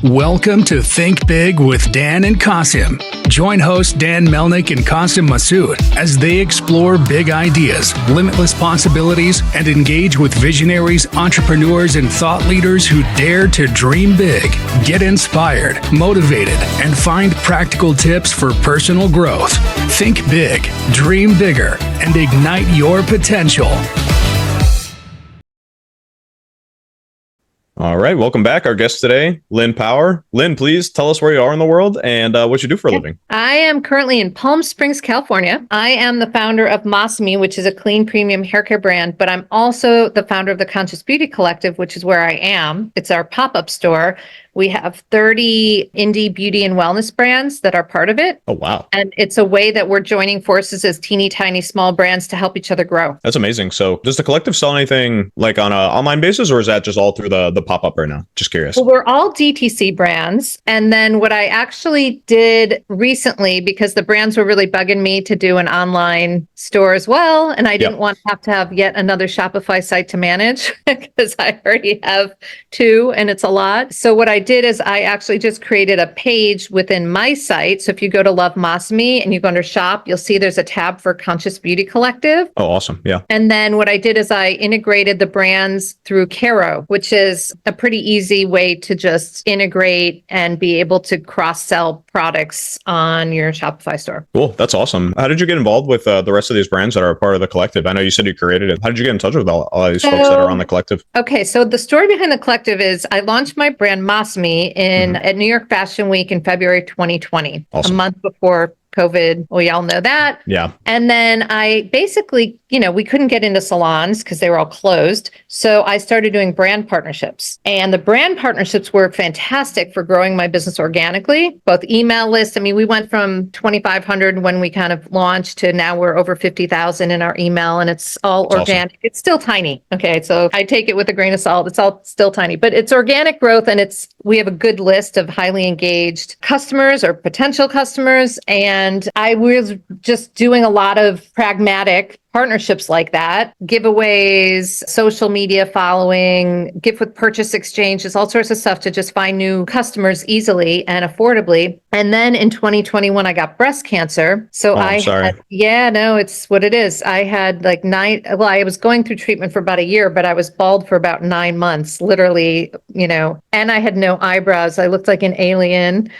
Welcome to Think Big with Dan and Qasim. Join hosts Dan Melnick and Qasim Masood as they explore big ideas, limitless possibilities, and engage with visionaries, entrepreneurs, and thought leaders who dare to dream big, get inspired, motivated, and find practical tips for personal growth. Think big, dream bigger, and ignite your potential. All right, welcome back. Our guest today, Lynn Power. Lynn, please tell us where you are in the world and what you do for a living. I am currently in Palm Springs, California. I am the founder of MASAMI, which is a clean premium haircare brand, but I'm also the founder of the Conscious Beauty Collective, which is where I am. It's our pop-up store. We have 30 indie beauty and wellness brands that are part of it. Oh, wow. And it's a way that we're joining forces as teeny tiny small brands to help each other grow. That's amazing. So does the collective sell anything like on an online basis, or is that just all through the pop-up right now? Just curious. Well, we're all DTC brands. And then what I actually did recently, because the brands were really bugging me to do an online store as well, and I didn't want to have yet another Shopify site to manage because I already have two and it's a lot. So what I did is I actually just created a page within my site. So if you go to Love MASAMI and you go under shop, you'll see there's a tab for Conscious Beauty Collective. Oh, awesome. Yeah. And then what I did is I integrated the brands through Caro, which is a pretty easy way to just integrate and be able to cross-sell products on your Shopify store. Cool. That's awesome. How did you get involved with the rest of these brands that are a part of the collective? I know you said you created it. How did you get in touch with all these folks that are on the collective? Okay. So the story behind the collective is I launched my brand MASAMI at New York Fashion Week in February 2020, Awesome. a month before COVID. We all know that. Yeah. And then I basically, we couldn't get into salons because they were all closed. So I started doing brand partnerships. And the brand partnerships were fantastic for growing my business organically, both email lists. I mean, we went from 2,500 when we kind of launched to now we're over 50,000 in our email, and it's all That's organic. awesome. It's still tiny. Okay. So I take it with a grain of salt. It's all still tiny, but it's organic growth, and we have a good list of highly engaged customers or potential customers. And I was just doing a lot of pragmatic partnerships like that, giveaways, social media following, gift with purchase exchanges, all sorts of stuff to just find new customers easily and affordably. And then in 2021, I got breast cancer. So I'm sorry. It's what it is. I had I was going through treatment for about a year, but I was bald for about 9 months, literally, and I had no eyebrows. I looked like an alien.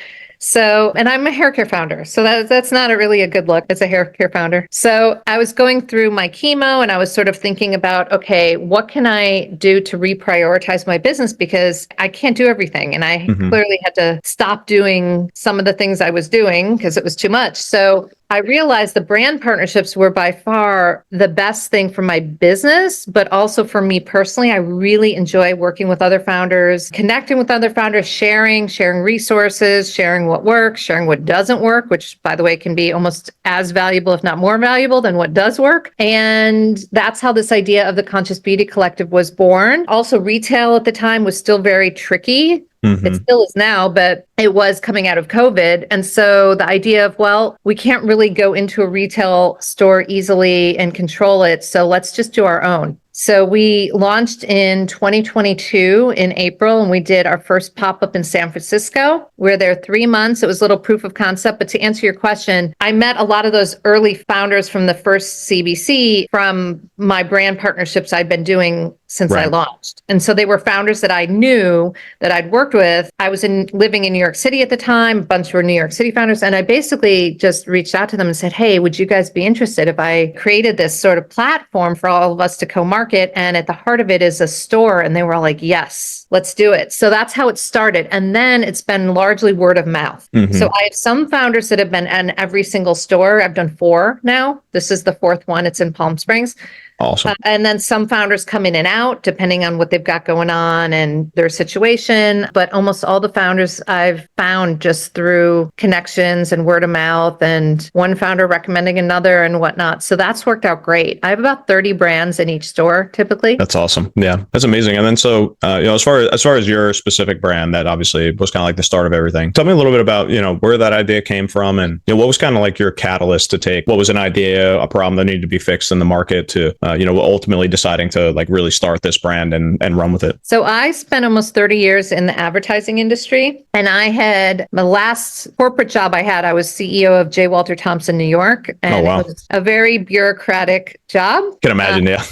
So, and I'm a hair care founder. So that's not really a good look as a hair care founder. So I was going through my chemo and I was sort of thinking about, okay, what can I do to reprioritize my business? Because I can't do everything. And I clearly had to stop doing some of the things I was doing because it was too much. So I realized the brand partnerships were by far the best thing for my business, but also for me personally. I really enjoy working with other founders, connecting with other founders, sharing resources, sharing what works, sharing what doesn't work, which, by the way, can be almost as valuable, if not more valuable than what does work. And that's how this idea of the Conscious Beauty Collective was born. Also, retail at the time was still very tricky. It still is now, but it was coming out of COVID. And so the idea of, we can't really go into a retail store easily and control it. So let's just do our own. So we launched in 2022 in April, and we did our first pop-up in San Francisco. We were there 3 months. It was a little proof of concept. But to answer your question, I met a lot of those early founders from the first CBC from my brand partnerships I'd been doing since I launched. And so they were founders that I knew, that I'd worked with. I was living in New York City at the time. A bunch were New York City founders. And I basically just reached out to them and said, hey, would you guys be interested if I created this sort of platform for all of us to co-market? And at the heart of it is a store. And they were all like, yes, let's do it. So that's how it started. And then it's been largely word of mouth. So I have some founders that have been in every single store. I've done 4 now. This is the 4th one. It's in Palm Springs. Awesome. And then some founders come in and out depending on what they've got going on and their situation. But almost all the founders I've found just through connections and word of mouth and one founder recommending another and whatnot. So that's worked out great. I have about 30 brands in each store typically. That's awesome. Yeah, that's amazing. And then so, as far as your specific brand, that obviously was kind of like the start of everything. Tell me a little bit about, where that idea came from and what was kind of like your catalyst to take what was an idea, a problem that needed to be fixed in the market to ultimately deciding to like really start this brand and run with it? So I spent almost 30 years in the advertising industry, and I had my last corporate job I was CEO of J. Walter Thompson, New York. And wow. It was a very bureaucratic job. Can imagine, yeah.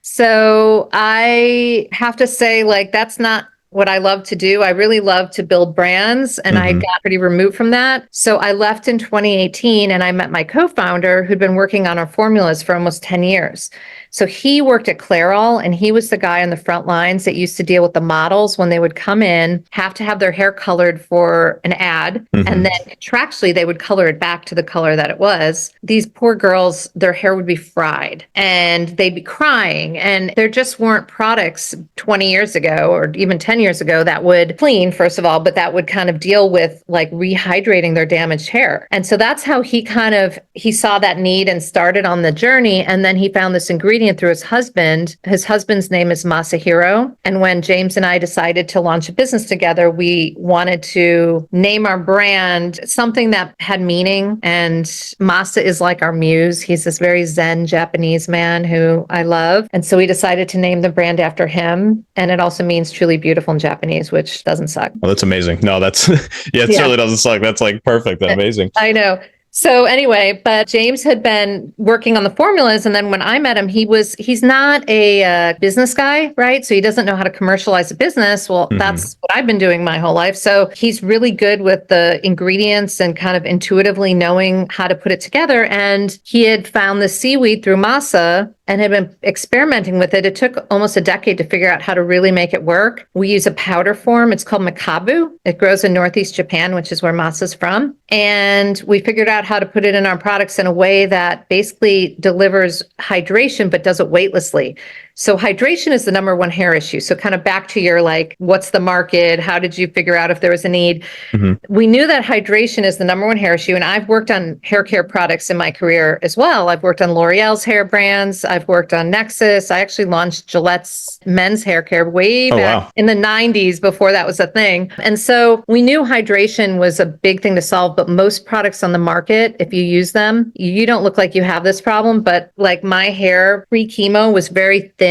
So I have to say, like, that's not what I love to do. I really love to build brands, and I got pretty removed from that. So I left in 2018 and I met my co-founder who'd been working on our formulas for almost 10 years. So he worked at Clairol, and he was the guy on the front lines that used to deal with the models when they would come in, have to have their hair colored for an ad. And then contractually, they would color it back to the color that it was. These poor girls, their hair would be fried and they'd be crying. And there just weren't products 20 years ago or even 10 years ago that would clean, first of all, but that would kind of deal with like rehydrating their damaged hair. And so that's how he saw that need and started on the journey. And then he found this ingredient through his husband. His husband's name is Masahiro. And when James and I decided to launch a business together, we wanted to name our brand something that had meaning. And Masa is like our muse. He's this very Zen Japanese man who I love. And so we decided to name the brand after him. And it also means truly beautiful in Japanese, which doesn't suck. Well, that's amazing. No, it certainly doesn't suck. That's like perfect. That's amazing. I know. So anyway, but James had been working on the formulas. And then when I met him, he's not a business guy, right? So he doesn't know how to commercialize a business. Well, that's what I've been doing my whole life. So he's really good with the ingredients and kind of intuitively knowing how to put it together. And he had found the seaweed through Masa and had been experimenting with it. It took almost a decade to figure out how to really make it work. We use a powder form. It's called makabu. It grows in Northeast Japan, which is where Masa's from. And we figured out how to put it in our products in a way that basically delivers hydration, but does it weightlessly. So hydration is the number one hair issue. So kind of back to your, like, what's the market? How did you figure out if there was a need? We knew that hydration is the number one hair issue. And I've worked on hair care products in my career as well. I've worked on L'Oreal's hair brands. I've worked on Nexus. I actually launched Gillette's men's hair care way back in the 90s before that was a thing. And so we knew hydration was a big thing to solve, but most products on the market, if you use them, you don't look like you have this problem. But like my hair pre-chemo was very thin.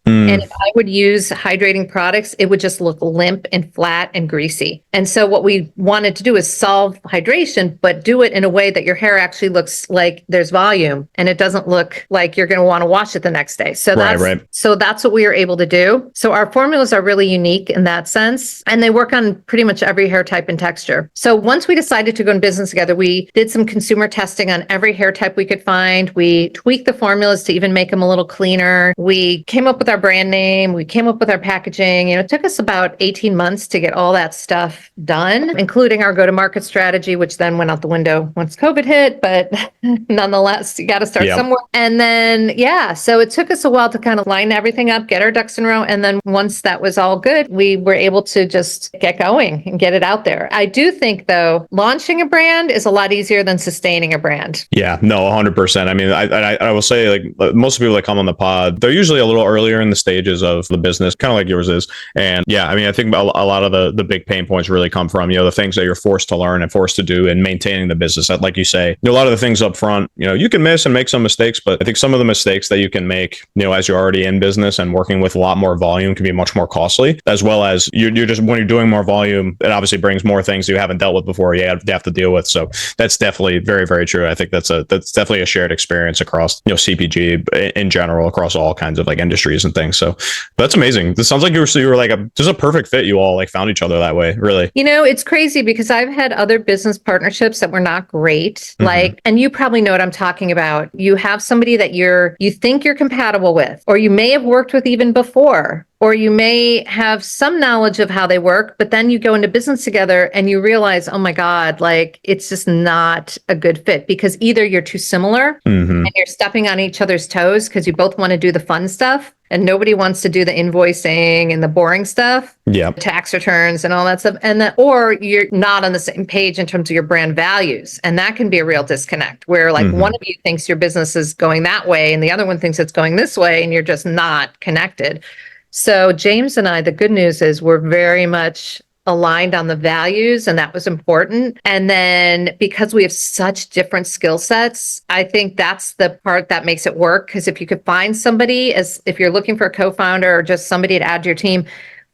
And if I would use hydrating products, it would just look limp and flat and greasy. And so what we wanted to do is solve hydration, but do it in a way that your hair actually looks like there's volume and it doesn't look like you're going to want to wash it the next day. So that's what we were able to do. So our formulas are really unique in that sense, and they work on pretty much every hair type and texture. So once we decided to go in business together, we did some consumer testing on every hair type we could find. We tweaked the formulas to even make them a little cleaner. We came up with our brand name. We came up with our packaging. It took us about 18 months to get all that stuff done, including our go-to-market strategy, which then went out the window once COVID hit. But nonetheless, you got to start somewhere. And then, so it took us a while to kind of line everything up, get our ducks in a row. And then once that was all good, we were able to just get going and get it out there. I do think, though, launching a brand is a lot easier than sustaining a brand. Yeah, no, 100%. I mean, I will say, like, most people that come on the pod, they're usually a little earlier in the stages of the business, kind of like yours is. And I mean, I think a lot of the big pain points really come from, the things that you're forced to learn and forced to do in maintaining the business. Like you say, a lot of the things up front, you can miss and make some mistakes, but I think some of the mistakes that you can make, as you're already in business and working with a lot more volume can be much more costly, as well as you're just, when you're doing more volume, it obviously brings more things you haven't dealt with before you have to deal with. So that's definitely very, very true. I think that's definitely a shared experience across, CPG in general, across all kinds of like industries and things. So that's amazing. This sounds like you were like just a perfect fit. You all like found each other that way, really. It's crazy because I've had other business partnerships that were not great. Like, and you probably know what I'm talking about. You have somebody that you think you're compatible with, or you may have worked with even before, or you may have some knowledge of how they work, but then you go into business together and you realize, oh my God, like it's just not a good fit because either you're too similar and you're stepping on each other's toes because you both want to do the fun stuff and nobody wants to do the invoicing and the boring stuff, tax returns and all that stuff. Or you're not on the same page in terms of your brand values. And that can be a real disconnect where like one of you thinks your business is going that way and the other one thinks it's going this way and you're just not connected. So James and I, the good news is we're very much aligned on the values, and that was important. And then because we have such different skill sets, I think that's the part that makes it work. Because if you could find somebody, as if you're looking for a co-founder or just somebody to add to your team,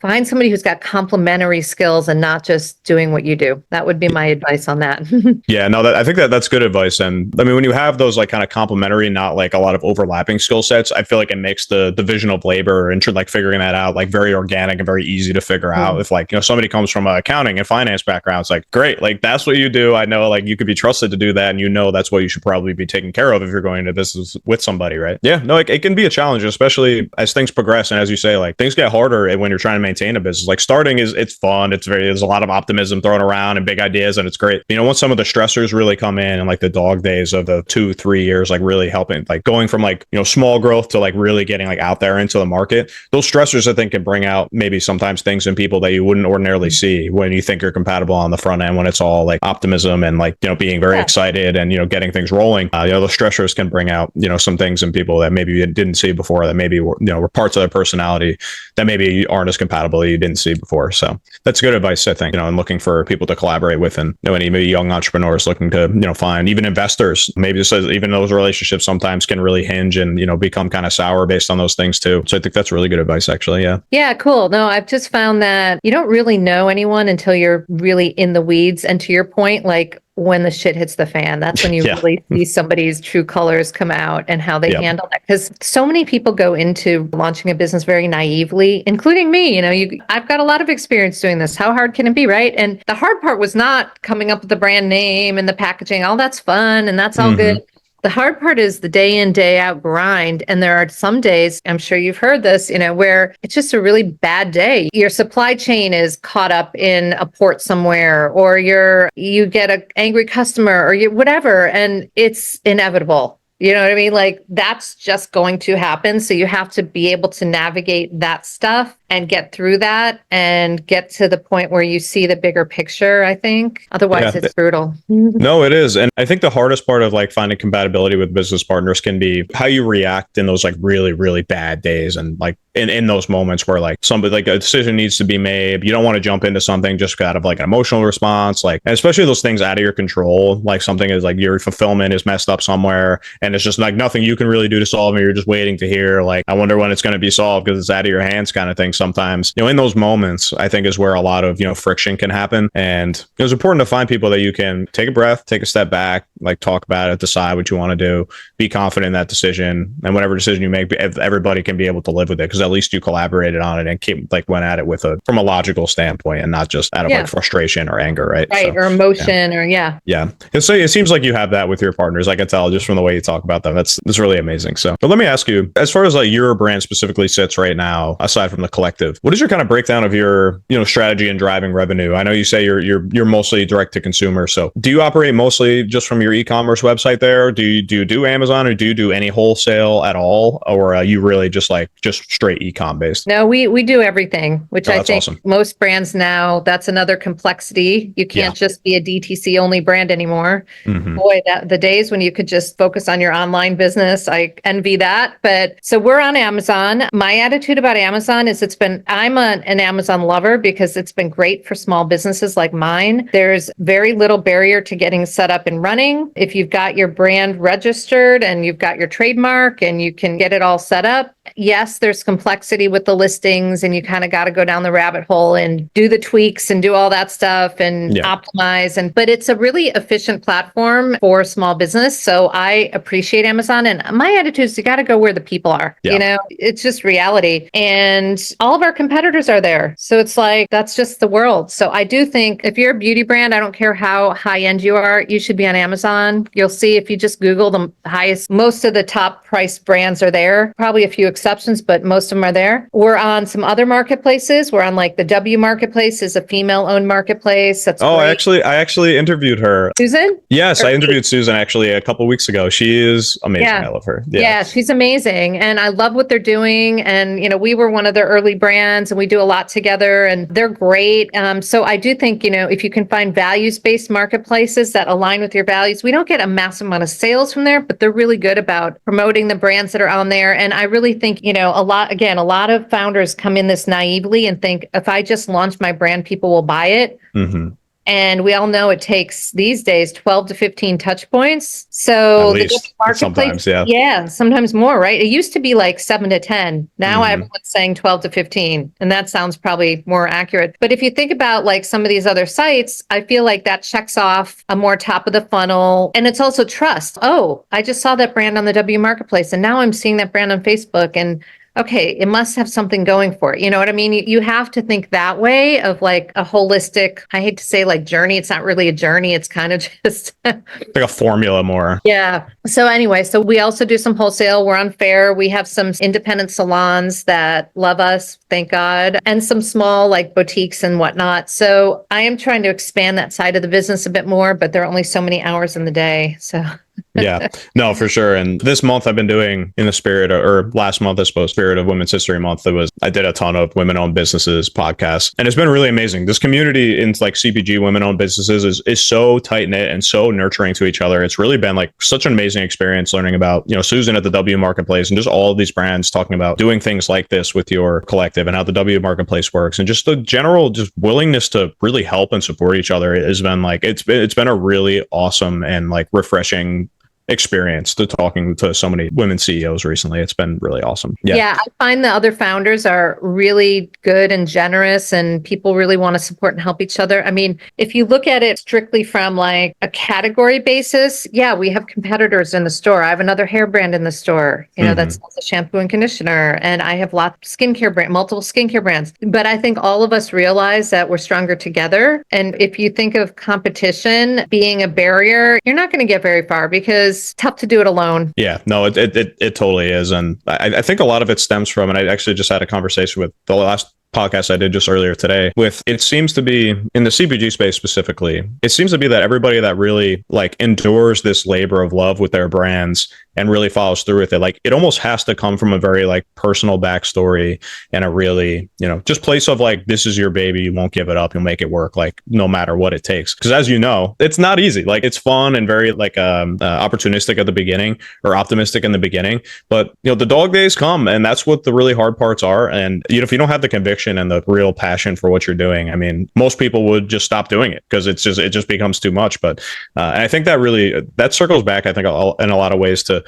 find somebody who's got complementary skills and not just doing what you do. That would be my advice on that. Yeah, no, I think that's good advice. And I mean, when you have those like kind of complementary, not like a lot of overlapping skill sets, I feel like it makes the division of labor and like figuring that out like very organic and very easy to figure out. If like, somebody comes from an accounting and finance background, it's like, great, like that's what you do. I know like you could be trusted to do that. And that's what you should probably be taking care of if you're going into business with somebody, right? Yeah, no, it can be a challenge, especially as things progress. And as you say, like things get harder when you're trying to maintain a business. Like starting it's fun. There's a lot of optimism thrown around and big ideas, and it's great. Once some of the stressors really come in and like the dog days of the 2-3 years, like really helping, like going from like, small growth to like really getting like out there into the market, those stressors I think can bring out maybe sometimes things in people that you wouldn't ordinarily see when you think you're compatible on the front end, when it's all like optimism and like, being very excited and, getting things rolling. Those stressors can bring out, some things in people that maybe you didn't see before, that maybe were parts of their personality that maybe aren't as compatible that you didn't see before. So that's good advice, I think, and looking for people to collaborate with, and any maybe young entrepreneurs looking to, find even investors, maybe just even those relationships sometimes can really hinge and, become kind of sour based on those things too. So I think that's really good advice, actually. Yeah. Yeah, cool. No, I've just found that you don't really know anyone until you're really in the weeds. And to your point, like when the shit hits the fan, that's when you really see somebody's true colors come out and how they handle that. Because so many people go into launching a business very naively, including me. I've got a lot of experience doing this. How hard can it be, right? And the hard part was not coming up with the brand name and the packaging. All that's fun and that's all good. The hard part is the day in, day out grind. And there are some days, I'm sure you've heard this, where it's just a really bad day. Your supply chain is caught up in a port somewhere, or you get an angry customer, or whatever, and it's inevitable. You know what I mean? Like that's just going to happen. So you have to be able to navigate that stuff and get through that and get to the point where you see the bigger picture, I think. Otherwise, it's brutal. No, it is. And I think the hardest part of like finding compatibility with business partners can be how you react in those like really, really bad days. And like in those moments where like somebody, like a decision needs to be made. You don't want to jump into something just out of like an emotional response, like, and especially those things out of your control, like something is like your fulfillment is messed up somewhere and it's just like nothing you can really do to solve it. You're just waiting to hear, like, I wonder when it's going to be solved because it's out of your hands kind of thing. Sometimes, in those moments, I think is where a lot of, friction can happen. And it's important to find people that you can take a breath, take a step back, like talk about it, decide what you want to do, be confident in that decision. And whatever decision you make, everybody can be able to live with it because at least you collaborated on it and went at it from a logical standpoint and not just out of like frustration or anger, right? Right. So, or emotion or Yeah. And so it seems like you have that with your partners. I can tell just from the way you talk about them. That's really amazing. So, but let me ask you, as far as like your brand specifically sits right now, aside from the collective, what is your kind of breakdown of your, strategy in driving revenue? I know you say you're mostly direct to consumer. So do you operate mostly just from your e-commerce website there? Do you do Amazon, or do you do any wholesale at all? Or are you really just straight e-com based? No, we do everything, which I think awesome. Most brands now, that's another complexity. You can't just be a DTC only brand anymore. Boy, the days when you could just focus on your online business, I envy that. But so we're on Amazon. My attitude about Amazon is I'm an Amazon lover because it's been great for small businesses like mine. There's very little barrier to getting set up and running. If you've got your brand registered and you've got your trademark and you can get it all set up, yes, there's complexity with the listings and you kind of got to go down the rabbit hole and do the tweaks and do all that stuff and optimize. But it's a really efficient platform for small business. So I appreciate Amazon. And my attitude is you got to go where the people are. It's just reality. And all of our competitors are there. So it's like, that's just the world. So I do think if you're a beauty brand, I don't care how high end you are, you should be on Amazon. You'll see if you just Google the highest, most of the top priced brands are there. Probably a few exceptions, but most of them are there. We're on some other marketplaces. We're on like the W Marketplace, is a female owned marketplace. That's great. I actually interviewed her. Susan? Yes, I interviewed Susan actually a couple weeks ago. She is amazing. I love her. Yeah, she's amazing. And I love what they're doing. And, we were one of their early brands and we do a lot together and they're great. So I do think, if you can find values-based marketplaces that align with your values, we don't get a massive amount of sales from there, but they're really good about promoting the brands that are on there. And I really think think, a lot of founders come in this naively and think if I just launch my brand, people will buy it. Mm-hmm. And we all know it takes these days 12 to 15 touch points. So At least sometimes, yeah, sometimes more, right? It used to be like 7 to 10. Now everyone's saying 12 to 15. And that sounds probably more accurate. But if you think about like some of these other sites, I feel like that checks off a more top of the funnel. And it's also trust. Oh, I just saw that brand on the W Marketplace and now I'm seeing that brand on Facebook, and okay, it must have something going for it. You know what I mean? You have to think that way of like a holistic, I hate to say like journey. It's not really a journey. It's kind of just like a formula more. Yeah. So anyway, so we also do some wholesale. We're on Fair. We have some independent salons that love us, thank God, and some small like boutiques and whatnot. So I am trying to expand that side of the business a bit more, but there are only so many hours in the day. So Yeah, no, for sure. And this month I've been doing in the spirit or last month, I suppose, spirit of Women's History Month. I did a ton of women-owned businesses podcasts, and it's been really amazing. This community in like CPG women-owned businesses is so tight knit and so nurturing to each other. It's really been like such an amazing experience learning about, Susan at the W Marketplace and just all of these brands talking about doing things like this with your collective and how the W Marketplace works, and just the general just willingness to really help and support each other has been like, it's been a really awesome and like refreshing experience to talking to so many women CEOs recently. It's been really awesome. Yeah, I find the other founders are really good and generous, and people really want to support and help each other. I mean, if you look at it strictly from like a category basis, yeah, we have competitors in the store. I have another hair brand in the store, that's a shampoo and conditioner, and I have multiple skincare brands. But I think all of us realize that we're stronger together. And if you think of competition being a barrier, you're not going to get very far because it's tough to do it alone. Yeah, no, it totally is. And I think a lot of it stems from, and I actually just had a conversation with the last podcast I did just earlier today with, it seems to be in the CPG space specifically, it seems to be that everybody that really like endures this labor of love with their brands and really follows through with it, like it almost has to come from a very like personal backstory and a really, just place of like, this is your baby, you won't give it up, you'll make it work, like no matter what it takes. Because as you know, it's not easy. Like it's fun and very like opportunistic at the beginning or optimistic in the beginning, but the dog days come, and that's what the really hard parts are. And if you don't have the conviction and the real passion for what you're doing, I mean, most people would just stop doing it because it just becomes too much. But and I think that circles back, I think, in a lot of ways to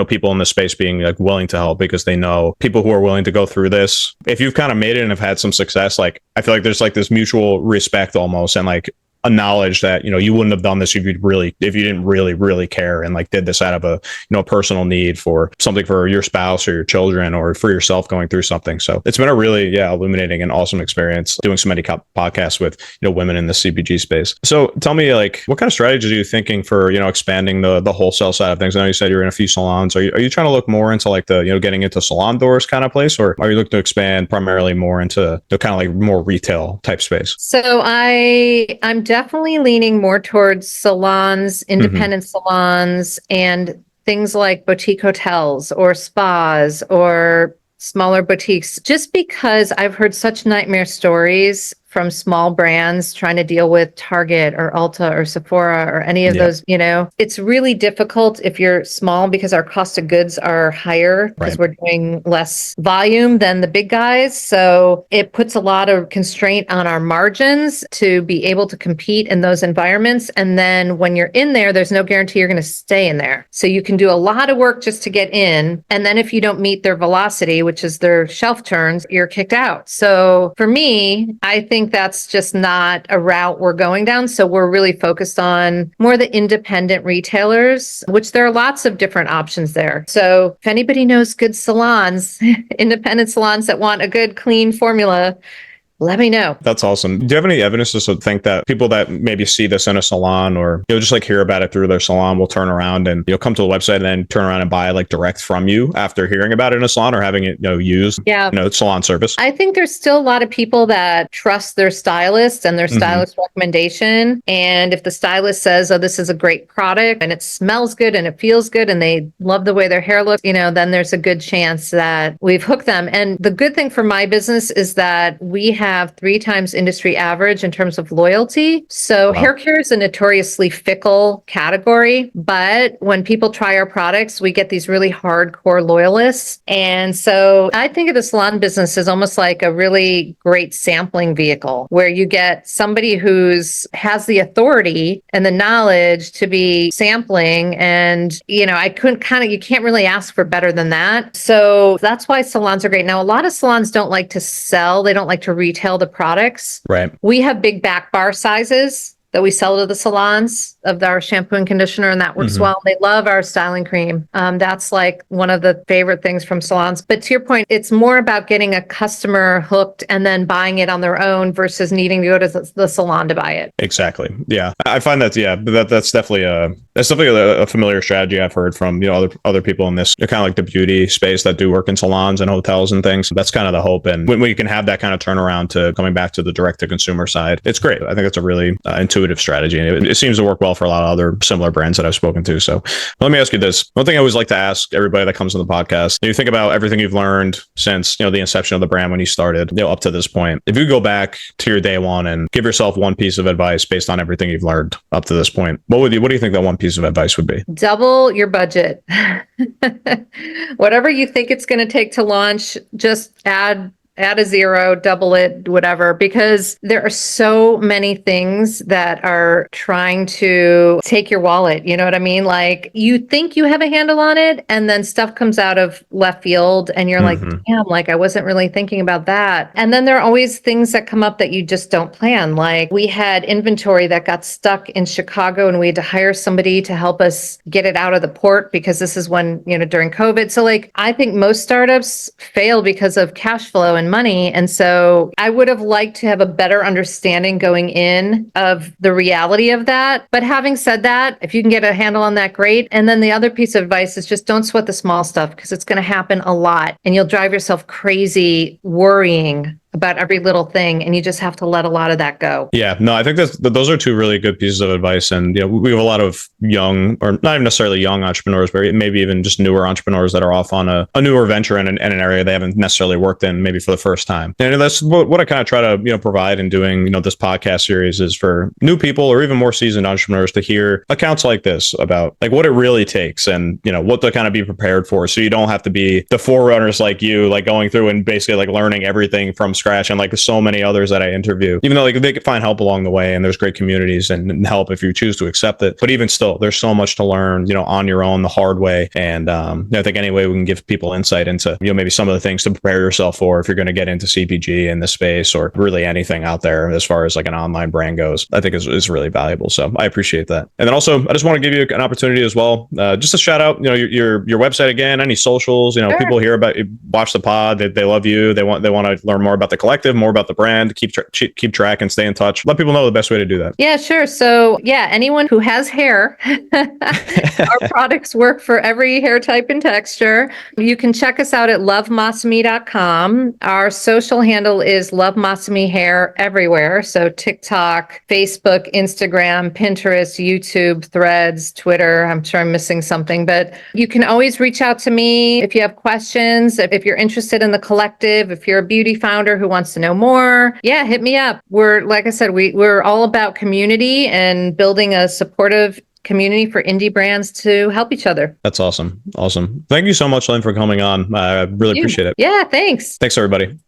people in the space being like willing to help, because they know people who are willing to go through this. If you've kind of made it and have had some success, like I feel like there's like this mutual respect almost, and like a knowledge that you wouldn't have done this if you didn't really care and like did this out of a personal need for something for your spouse or your children or for yourself going through something. So it's been a really illuminating and awesome experience doing so many podcasts with women in the CPG space. So tell me, like, what kind of strategies are you thinking for expanding the wholesale side of things? I know you said you're in a few salons. Are you trying to look more into like the getting into salon doors kind of place, or are you looking to expand primarily more into the kind of like more retail type space? So I'm definitely leaning more towards salons, independent salons, and things like boutique hotels or spas or smaller boutiques, just because I've heard such nightmare stories from small brands trying to deal with Target or Ulta or Sephora or any of those, it's really difficult if you're small because our cost of goods are higher because we're doing less volume than the big guys. So it puts a lot of constraint on our margins to be able to compete in those environments. And then when you're in there, there's no guarantee you're going to stay in there. So you can do a lot of work just to get in. And then if you don't meet their velocity, which is their shelf turns, you're kicked out. So for me, I think that's just not a route we're going down. So we're really focused on more the independent retailers, which there are lots of different options there. So if anybody knows good salons, independent salons that want a good, clean formula, let me know. That's awesome. Do you have any evidence to think that people that maybe see this in a salon or just like hear about it through their salon will turn around and come to the website and then turn around and buy like direct from you after hearing about it in a salon or having it used salon service? I think there's still a lot of people that trust their stylist and their stylist recommendation. And if the stylist says, oh, this is a great product and it smells good and it feels good and they love the way their hair looks, then there's a good chance that we've hooked them. And the good thing for my business is that we have have 3 times industry average in terms of loyalty. So hair care is a notoriously fickle category, but when people try our products, we get these really hardcore loyalists. And so I think of the salon business as almost like a really great sampling vehicle where you get somebody who's has the authority and the knowledge to be sampling. And, you can't really ask for better than that. So that's why salons are great. Now, a lot of salons don't like to sell. They don't like to retail the products. Right. We have big back bar sizes that we sell to the salons of our shampoo and conditioner, and that works well. They love our styling cream. That's like one of the favorite things from salons. But to your point, it's more about getting a customer hooked and then buying it on their own versus needing to go to the salon to buy it. Exactly. Yeah. I find that's definitely a familiar strategy I've heard from, other people in this kind of like the beauty space that do work in salons and hotels and things. That's kind of the hope. And when we can have that kind of turnaround to coming back to the direct to consumer side, it's great. I think it's a really intuitive strategy. And it seems to work well for a lot of other similar brands that I've spoken to. So let me ask you this. One thing I always like to ask everybody that comes on the podcast, you think about everything you've learned since, the inception of the brand when you started, up to this point. If you go back to your day one and give yourself one piece of advice based on everything you've learned up to this point, what do you think that one piece of advice would be? Double your budget. Whatever you think it's going to take to launch, just add a zero, double it, whatever, because there are so many things that are trying to take your wallet. You know what I mean? Like you think you have a handle on it and then stuff comes out of left field and you're like, damn, like I wasn't really thinking about that. And then there are always things that come up that you just don't plan. Like we had inventory that got stuck in Chicago and we had to hire somebody to help us get it out of the port because this is when, during COVID. So like, I think most startups fail because of cash flow and money. And so I would have liked to have a better understanding going in of the reality of that. But having said that, if you can get a handle on that, great. And then the other piece of advice is just don't sweat the small stuff because it's going to happen a lot and you'll drive yourself crazy worrying about every little thing, and you just have to let a lot of that go. Yeah, no, I think those are two really good pieces of advice. And we have a lot of young, or not even necessarily young entrepreneurs, but maybe even just newer entrepreneurs that are off on a newer venture in an area they haven't necessarily worked in, maybe for the first time. And that's what I kind of try to provide in doing this podcast series is for new people or even more seasoned entrepreneurs to hear accounts like this about like what it really takes and what to kind of be prepared for, so you don't have to be the forerunners like you, like going through and basically like learning everything from scratch, and like so many others that I interview, even though like they could find help along the way and there's great communities and help if you choose to accept it. But even still, there's so much to learn, on your own, the hard way. And I think any way we can give people insight into, maybe some of the things to prepare yourself for if you're going to get into CPG in this space or really anything out there as far as like an online brand goes, I think is really valuable. So I appreciate that. And then also, I just want to give you an opportunity as well, just to shout out, your website again, any socials, sure. People hear about you, watch the pod, they love you, they want to learn more about the collective, more about the brand, keep track and stay in touch. Let people know the best way to do that. Yeah, sure. So yeah, anyone who has hair, our products work for every hair type and texture. You can check us out at lovemasami.com. Our social handle is Love Masami Hair everywhere. So TikTok, Facebook, Instagram, Pinterest, YouTube, Threads, Twitter. I'm sure I'm missing something, but you can always reach out to me if you have questions, if you're interested in the collective, if you're a beauty founder who wants to know more, hit me up. Like I said, we're all about community and building a supportive community for indie brands to help each other. That's awesome. Awesome. Thank you so much, Lynn, for coming on. I really appreciate it. Yeah, thanks. Thanks, everybody.